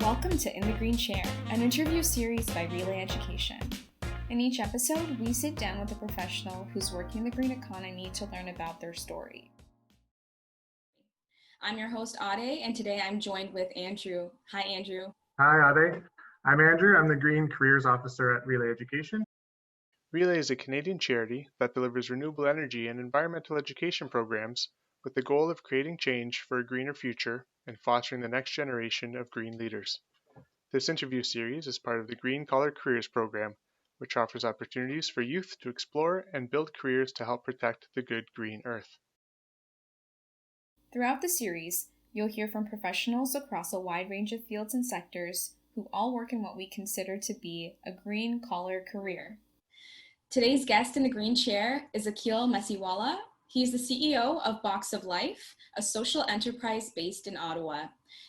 Welcome to In the Green Chair, an interview series by Relay Education. In each episode, we sit down with a professional who's working the green economy to learn about their story. I'm your host, Ade, and today I'm joined with Andrew. Hi, Andrew. Hi, Ade. I'm Andrew. I'm the Green Careers Officer at Relay Education. Relay is a Canadian charity that delivers renewable energy and environmental education programs with the goal of creating change for a greener future and fostering the next generation of green leaders. This interview series is part of the Green Collar Careers program, which offers opportunities for youth to explore and build careers to help protect the good green earth. Throughout the series, you'll hear from professionals across a wide range of fields and sectors who all work in what we consider to be a green collar career. Today's guest in the green chair is Akil Mesiwala. He's the CEO of Box of Life, a social enterprise based in Ottawa.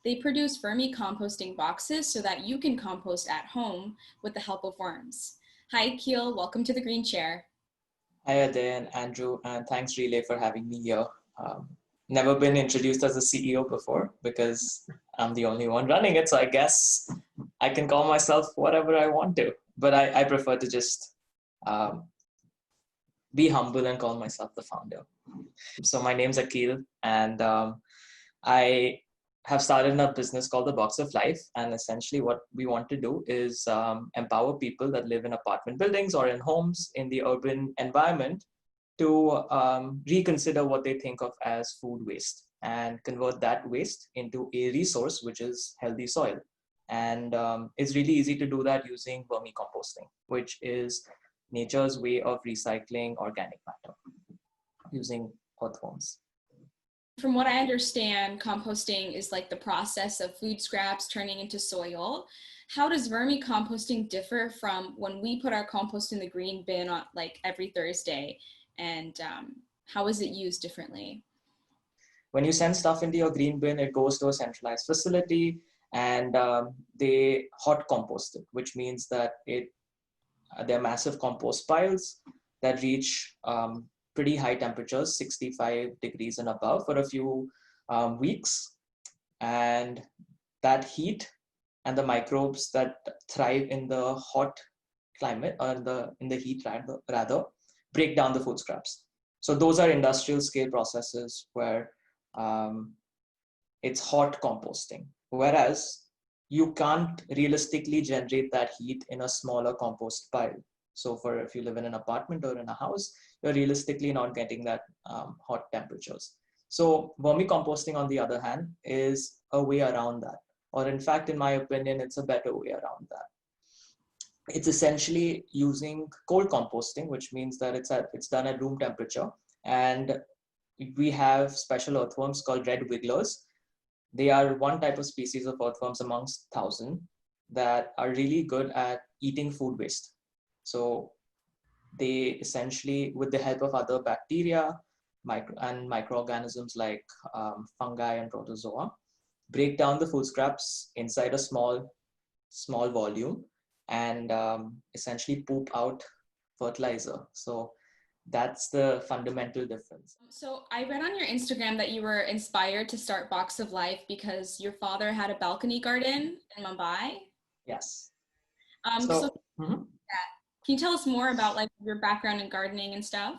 They produce vermicomposting boxes so that you can compost at home with the help of worms. Hi, Akil. Welcome to the green chair. Hi, Ade and Andrew, and thanks Relay for having me here. Never been introduced as a CEO before because I'm the only one running it, so I guess I can call myself whatever I want to, but I prefer to just be humble and call myself the founder. So my name's Akil, and I have started a business called the Box of Life. And essentially what we want to do is empower people that live in apartment buildings or in homes in the urban environment to reconsider what they think of as food waste and convert that waste into a resource, which is healthy soil. And it's really easy to do that using vermicomposting, which is nature's way of recycling organic matter using earthworms. From what I understand, composting is like the process of food scraps turning into soil. How does vermicomposting differ from when we put our compost in the green bin on, like every Thursday? And how is it used differently? When you send stuff into your green bin, it goes to a centralized facility and they hot compost it, which means that they're massive compost piles that reach pretty high temperatures, 65 degrees and above for a few weeks. And that heat and the microbes that thrive in the hot climate, or in the heat rather, break down the food scraps. So those are industrial scale processes where it's hot composting. Whereas you can't realistically generate that heat in a smaller compost pile. So if you live in an apartment or in a house, you're realistically not getting that hot temperatures. So vermicomposting, on the other hand, is a way around that. Or in fact, in my opinion, it's a better way around that. It's essentially using cold composting, which means that it's done at room temperature. And we have special earthworms called red wigglers. They are one type of species of earthworms amongst 1,000 that are really good at eating food waste. So they essentially, with the help of other bacteria and microorganisms like fungi and protozoa, break down the food scraps inside a small volume and essentially poop out fertilizer. So that's the fundamental difference. So I read on your Instagram that you were inspired to start Box of Life because your father had a balcony garden in Mumbai. Yes. Can you tell us more about like your background in gardening and stuff?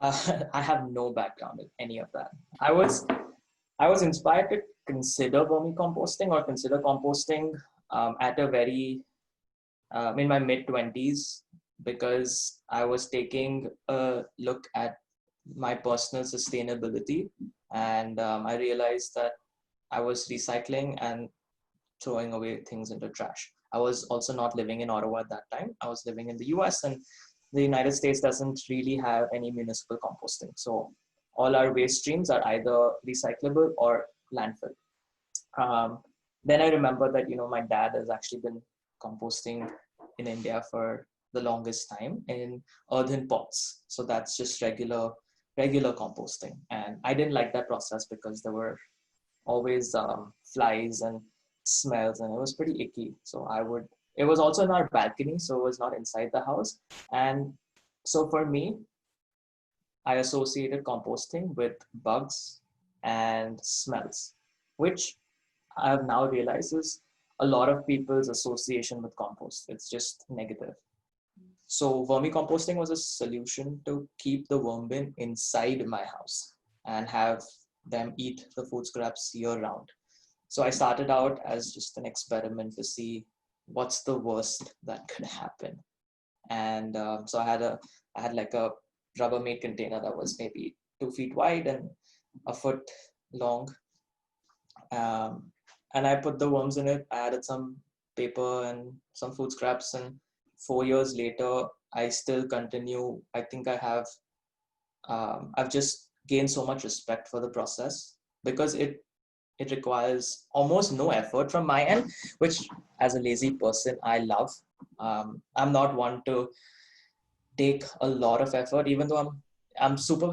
I have no background in any of that. I was inspired to consider vermicomposting or consider composting at a very in my mid-20s, because I was taking a look at my personal sustainability, and I realized that I was recycling and throwing away things into trash. I was also not living in Ottawa at that time. I was living in the US, and the United States doesn't really have any municipal composting. So all our waste streams are either recyclable or landfill. Then I remember that, my dad has actually been composting in India for the longest time in earthen pots. So that's just regular composting. And I didn't like that process because there were always flies and smells, and it was pretty icky. So it was also in our balcony, so it was not inside the house. And so for me, I associated composting with bugs and smells, which I have now realized is a lot of people's association with compost. It's just negative. So vermicomposting was a solution to keep the worm bin inside my house and have them eat the food scraps year round. So I started out as just an experiment to see what's the worst that could happen. And so I had like a Rubbermaid container that was maybe 2 feet wide and a foot long. And I put the worms in it. I added some paper and some food scraps, and 4 years later, I still continue. I think I've just gained so much respect for the process because it requires almost no effort from my end, which as a lazy person, I love. I'm not one to take a lot of effort, even though I'm super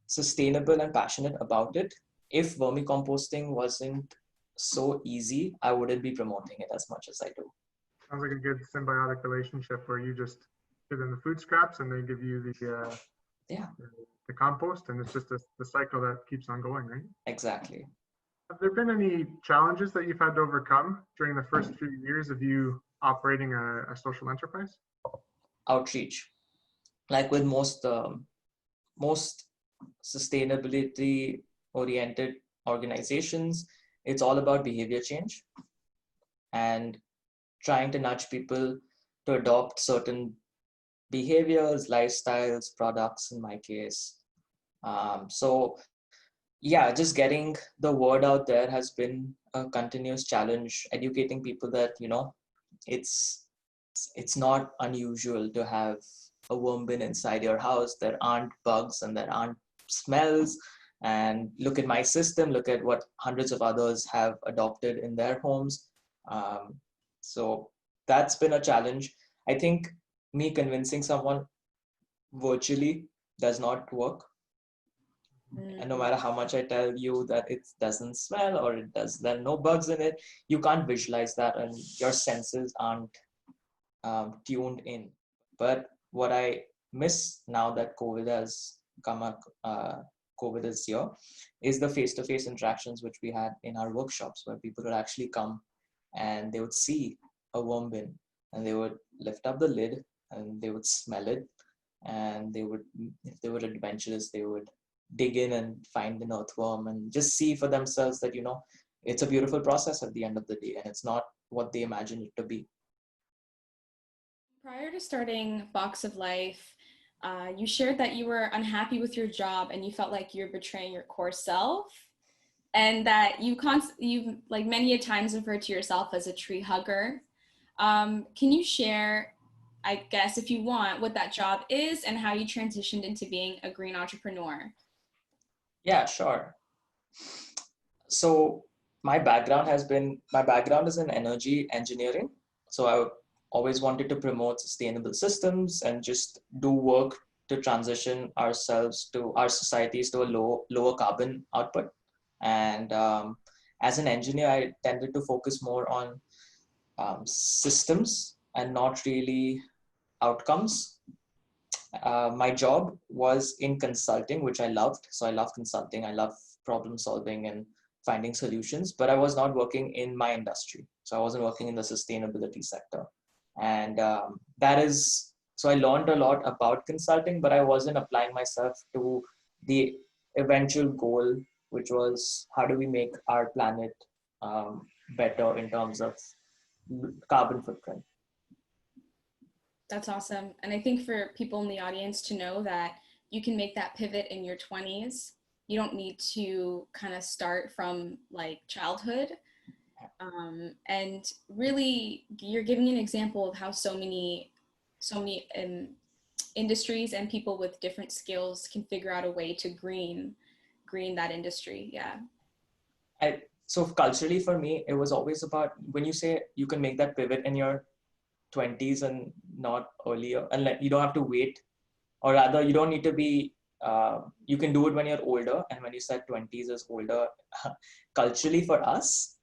sustainable and passionate about it. If vermicomposting wasn't so easy, I wouldn't be promoting it as much as I do. Sounds like a good symbiotic relationship where you just give them the food scraps and they give you Yeah, the compost, and it's just the cycle that keeps on going, right? exactly. Have there been any challenges that you've had to overcome during the first few years of you operating a social enterprise? Outreach, like with most sustainability oriented organizations, it's all about behavior change and trying to nudge people to adopt certain behaviors, lifestyles, products in my case. So yeah, just getting the word out there has been a continuous challenge, educating people that, it's it's not unusual to have a worm bin inside your house. There aren't bugs and there aren't smells. And look at my system, look at what hundreds of others have adopted in their homes. So that's been a challenge. I think me convincing someone virtually does not work. And no matter how much I tell you that it doesn't smell or there are no bugs in it, you can't visualize that and your senses aren't tuned in. But what I miss now that COVID has come up, COVID is here, is the face-to-face interactions which we had in our workshops, where people would actually come and they would see a worm bin and they would lift up the lid and they would smell it, and they would, if they were adventurous, they would dig in and find an earthworm and just see for themselves that it's a beautiful process at the end of the day and it's not what they imagine it to be. Prior to starting Box of Life, you shared that you were unhappy with your job and you felt like you're betraying your core self, and that you like many a times referred to yourself as a tree hugger. Can you share, I guess, if you want, what that job is and how you transitioned into being a green entrepreneur? Yeah, sure. So my background is in energy engineering. So I always wanted to promote sustainable systems and just do work to transition ourselves to our societies to a lower carbon output. And as an engineer, I tended to focus more on systems and not really outcomes. My job was in consulting, which I loved. So I love consulting. I love problem solving and finding solutions, but I was not working in my industry. So I wasn't working in the sustainability sector. And so I learned a lot about consulting, but I wasn't applying myself to the eventual goal, which was how do we make our planet better in terms of carbon footprint. That's awesome. And I think for people in the audience to know that you can make that pivot in your 20s. You don't need to kind of start from like childhood. And really, you're giving an example of how so many industries and people with different skills can figure out a way to green that industry. Yeah. So culturally for me, it was always about, when you say you can make that pivot in your 20s and not earlier, and like you don't have to wait, or rather you don't need to be, you can do it when you're older. And when you said 20s is older, culturally for us,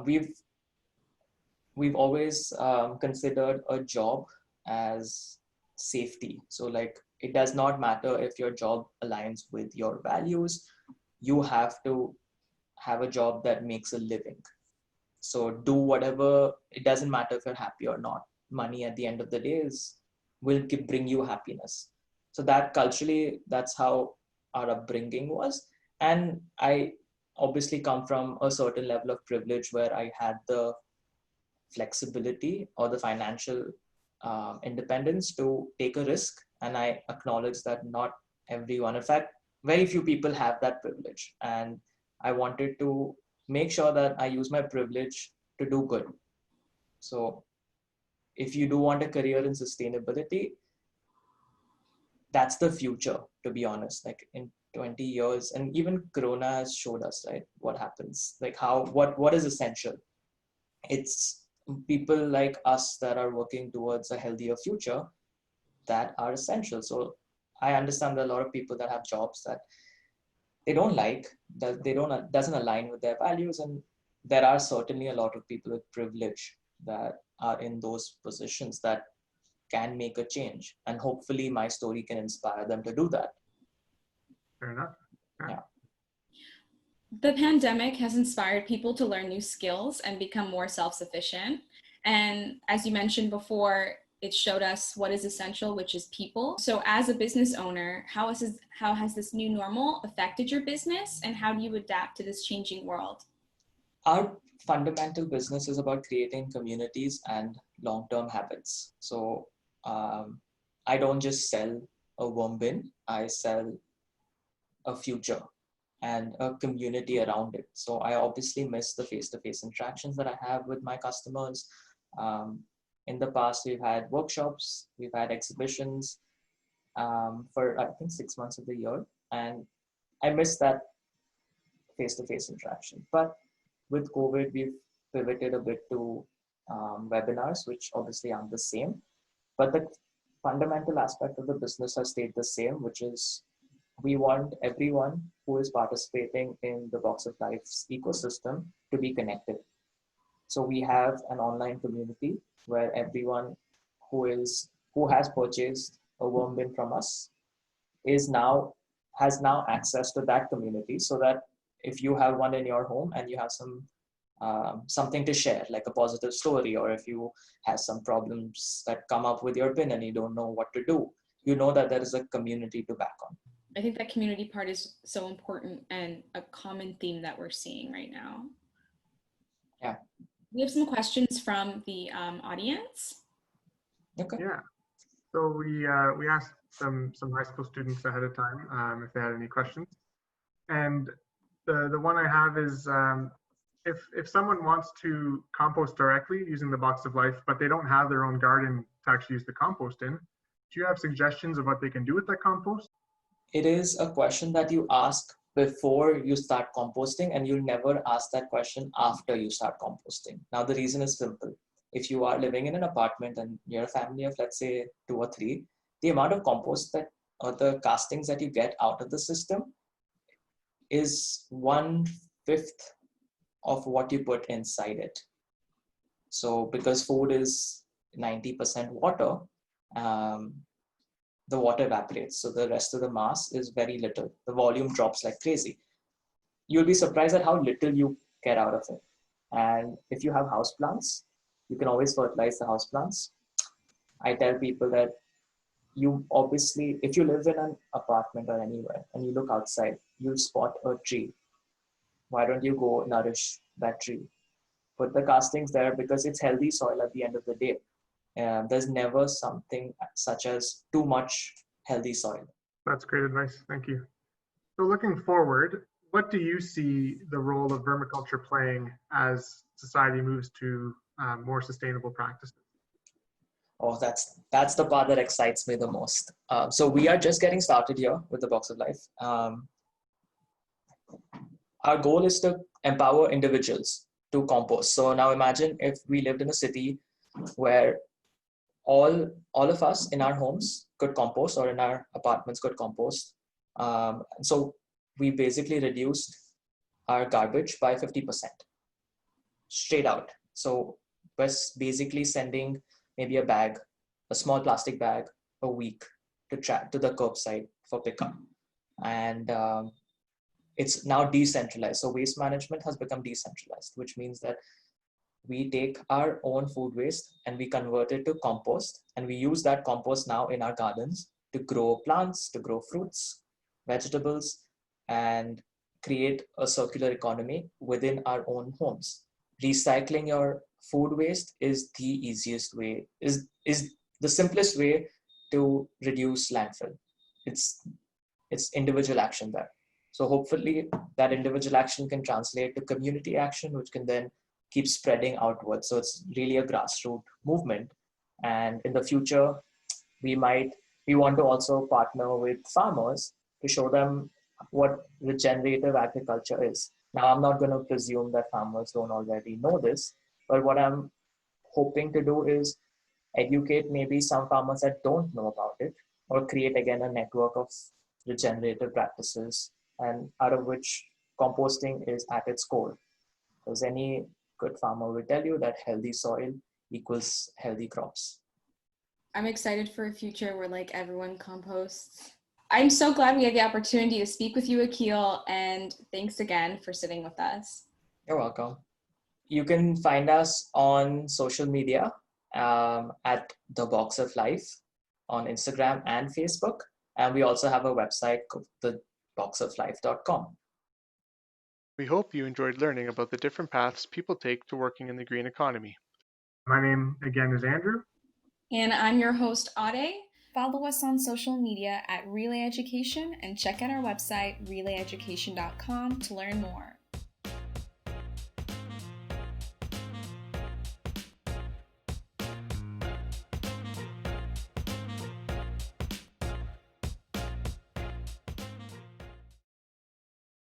we've always considered a job as safety. So like, it does not matter if your job aligns with your values. You have to have a job that makes a living. So do whatever, it doesn't matter if you're happy or not. Money at the end of the day will bring you happiness. So that culturally, that's how our upbringing was. And I obviously come from a certain level of privilege where I had the flexibility or the financial independence to take a risk. And I acknowledge that not everyone, in fact, very few people have that privilege. And I wanted to make sure that I use my privilege to do good. So if you do want a career in sustainability, that's the future, to be honest. Like in 20 years, and even Corona has showed us, right, what happens, like what is essential. It's people like us that are working towards a healthier future that are essential. So I understand that a lot of people that have jobs that they don't like, that they don't doesn't align with their values, and there are certainly a lot of people with privilege that are in those positions that can make a change, and hopefully my story can inspire them to do that. Fair enough. Yeah. The pandemic has inspired people to learn new skills and become more self-sufficient. And as you mentioned before, it showed us what is essential, which is people. So as a business owner, how has this new normal affected your business, and how do you adapt to this changing world? Our fundamental business is about creating communities and long-term habits. So I don't just sell a worm bin, I sell a future and a community around it. So I obviously miss the face-to-face interactions that I have with my customers. In the past, we've had workshops, we've had exhibitions for I think 6 months of the year, and I miss that face-to-face interaction. But with COVID, we've pivoted a bit to webinars, which obviously aren't the same. But the fundamental aspect of the business has stayed the same, which is we want everyone who is participating in the Box of Life's ecosystem to be connected. So we have an online community where everyone who has purchased a worm bin from us has now access to that community, so that if you have one in your home and you have something to share, like a positive story, or if you have some problems that come up with your bin and you don't know what to do, you know that there is a community to back on. I think that community part is so important and a common theme that we're seeing right now. Yeah. We have some questions from the audience. Okay. Yeah. So we asked some high school students ahead of time if they had any questions, and the one I have is if someone wants to compost directly using the Box of Life, but they don't have their own garden to actually use the compost in, do you have suggestions of what they can do with that compost? It is a question that you ask before you start composting, and you'll never ask that question after you start composting. Now, the reason is simple. If you are living in an apartment and you're a family of, let's say, 2 or 3, the amount of compost or the castings that you get out of the system is 1/5 of what you put inside it. So because food is 90% water, the water evaporates. So the rest of the mass is very little. The volume drops like crazy. You'll be surprised at how little you get out of it. And if you have houseplants, you can always fertilize the houseplants. I tell people that you obviously, if you live in an apartment or anywhere and you look outside, you'll spot a tree. Why don't you go nourish that tree? Put the castings there because it's healthy soil at the end of the day. There's never something such as too much healthy soil. That's great advice. Thank you. So looking forward, what do you see the role of vermiculture playing as society moves to more sustainable practices? Oh, that's the part that excites me the most. So we are just getting started here with the Box of Life. Our goal is to empower individuals to compost. So now imagine if we lived in a city where all of us in our homes could compost, or in our apartments could compost. So we basically reduced our garbage by 50% straight out. So we're basically sending maybe a small plastic bag a week to the curbside for pickup. And it's now decentralized. So waste management has become decentralized, which means that we take our own food waste and we convert it to compost, and we use that compost now in our gardens to grow plants, to grow fruits, vegetables, and create a circular economy within our own homes. Recycling your food waste is the easiest way, is the simplest way to reduce landfill. It's individual action there. So hopefully that individual action can translate to community action, which can then keep spreading outwards. So it's really a grassroots movement. And in the future, we want to also partner with farmers to show them what regenerative agriculture is. Now, I'm not going to presume that farmers don't already know this, but what I'm hoping to do is educate maybe some farmers that don't know about it, or create again a network of regenerative practices, and out of which composting is at its core. Because any good farmer will tell you that healthy soil equals healthy crops. I'm excited for a future where like everyone composts. I'm so glad we had the opportunity to speak with you, Akil, and thanks again for sitting with us. You're welcome. You can find us on social media at The Box of Life on Instagram and Facebook. And we also have a website, theboxoflife.com. We hope you enjoyed learning about the different paths people take to working in the green economy. My name again is Andrew. And I'm your host, Ade. Follow us on social media at Relay Education and check out our website, relayeducation.com, to learn more.